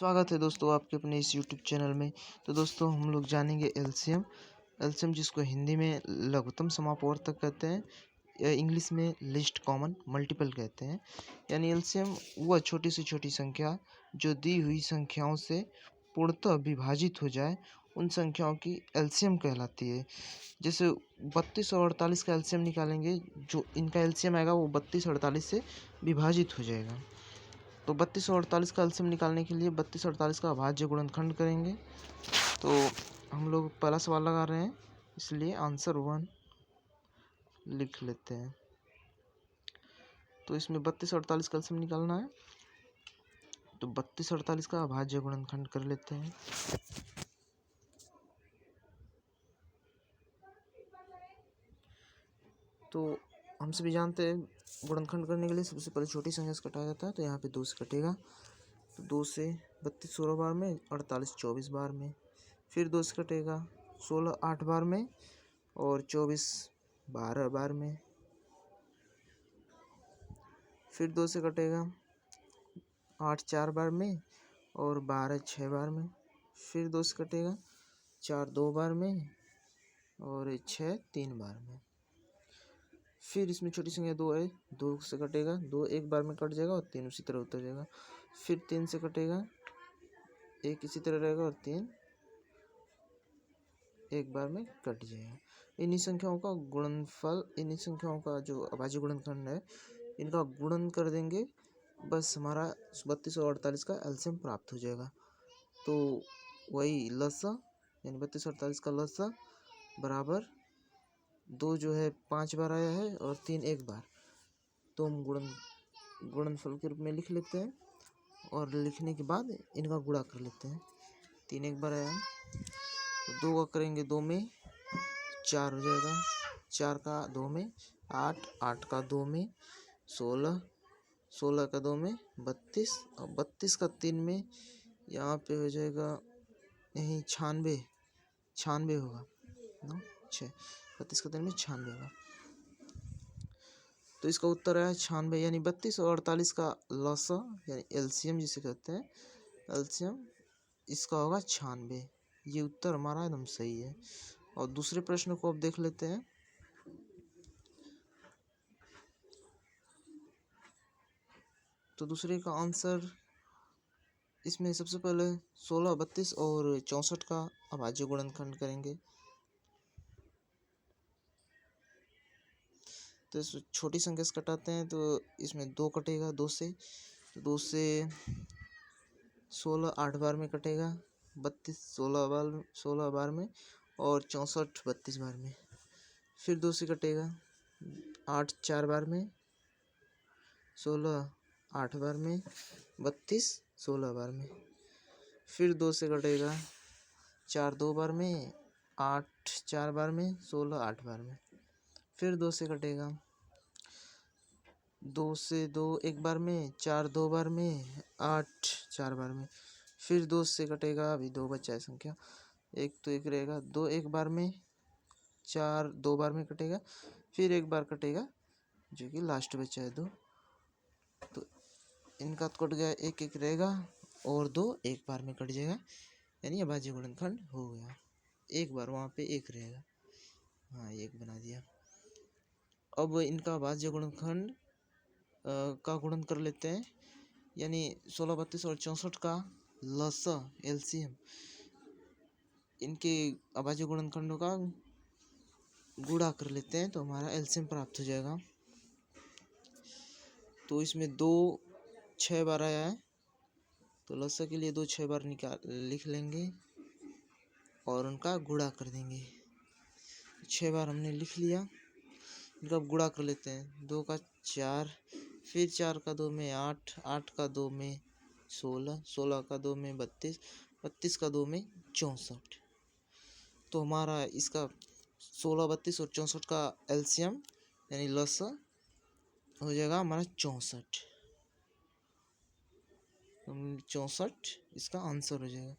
स्वागत है दोस्तों आपके अपने इस यूट्यूब चैनल में। तो दोस्तों हम लोग जानेंगे एलसीएम। एलसीएम जिसको हिंदी में लघुत्तम समापवर्तक कहते हैं या इंग्लिश में लिस्ट कॉमन मल्टीपल कहते हैं। यानी एलसीएम वह छोटी से छोटी संख्या जो दी हुई संख्याओं से पूर्णतः विभाजित हो जाए, उन संख्याओं की एलसीएम कहलाती है। जैसे 32 और 48 का एलसीएम निकालेंगे, जो इनका एलसीएम आएगा वो 32 और 48 से विभाजित हो जाएगा। तो 32 और 48 का एलसीएम निकालने के लिए 32 और 48 का अभाज्य गुणनखंड करेंगे। तो हम लोग पहला सवाल लगा रहे हैं, इसलिए आंसर 1 लिख लेते हैं। तो इसमें 32 और 48 का एलसीएम निकालना है, तो 32 और 48 का अभाज्य गुणनखंड कर लेते हैं। तो हम सभी जानते हैं गुणनखंड करने के लिए सबसे पहले छोटी संख्या से कटाया जाता है, तो यहाँ पे 2 से कटेगा। तो 2 से 32 16 बार में, 48 24 बार में। फिर 2 से कटेगा 16 8 बार में और 24 12 बार में। फिर 2 से कटेगा 8 4 बार में और 12 6 बार में। फिर 2 से कटेगा 4 2 बार में और 6 3 बार में। फिर इसमें छोटी संख्या 2 है, 2 से कटेगा 2 एक बार में कट जाएगा और 3 उसी तरह उतर जाएगा। फिर 3 से कटेगा 1 इसी तरह रहेगा और 3 एक बार में कट जाएगा। इन्हीं संख्याओं का गुणनफल, इन्हीं संख्याओं का जो अभाज्य गुणनखंड है, इनका गुणन कर देंगे, बस हमारा 32 और 48 का एलसीएम प्राप्त हो जाएगा। तो वही लसा यानी 32 और 48 का लसा बराबर 2 जो है 5 बार आया है और 3 एक बार। तो हम गुणनफल के रूप में लिख लेते हैं और लिखने के बाद इनका गुणा कर लेते हैं। 3 एक बार आया, तो 2 का करेंगे 2 में 4 हो जाएगा, 4 का 2 में 8, 8 का 2 में 16, 16 का 2 में 32 और 32 का 3 में यहाँ पे हो जाएगा यहीं 96, 96 होगा ना, 6 32 का 3 में 96 होगा। तो इसका उत्तर है 96, यानी 32 और 48 का लसा यानी एलसीएम जिसे कहते हैं, एलसीएम इसका होगा 96। ये उत्तर हमारा एकदम सही है। और दूसरे प्रश्न को अब देख लेते हैं। तो दूसरे का आंसर, इसमें सबसे पहले 16 32 और 64 का अभाज्य गुणनखंड करेंगे। तो इस छोटी संख्या से कटाते हैं, तो इसमें 2 कटेगा 2 से, तो 2 से 16 8 बार में कटेगा, 32 16 बार में और 64 32 बार में। फिर 2 से कटेगा 8 4 बार में, 16 8 बार में, 32 16 बार में। फिर 2 से कटेगा 4 2 बार में, 8 4 बार में, 16 8 बार में। फिर 2 से कटेगा 2 से 2 एक बार में, 4 2 बार में, 8 4 बार में। फिर 2 से कटेगा, अभी 2 बचा है संख्या, एक तो एक रहेगा, 2 एक बार में, 4 2 बार में कटेगा, फिर एक बार कटेगा जो कि लास्ट बचा है 2। तो इनका तो कट गया, एक एक रहेगा और 2 एक बार में कट जाएगा, यानी अभाज्य गुणनखंड हो गया। एक बार वहाँ पे एक रहेगा, हाँ एक बना दिया। अब इनका अभाज्य गुणनखंड का गुणन कर लेते हैं, यानी 16 32 और 64 का लसा एलसीएम, इनके अभाज्य गुणनखंडों का गुणा कर लेते हैं, तो हमारा एलसीएम प्राप्त हो जाएगा। तो इसमें 2 6 बार आया है, तो लसा के लिए 2 6 बार लिख लेंगे और उनका गुणा कर देंगे। 6 बार हमने लिख लिया, इनका गुणा कर लेते हैं। 2 का 4, फिर 4 का 2 में 8, 8 का 2 में 16, 16 का 2 में 32, 32 का 2 में 64। तो हमारा इसका 16 32 और 64 का एलसीएम यानी लसा हो जाएगा हमारा 64। 64 इसका आंसर हो जाएगा।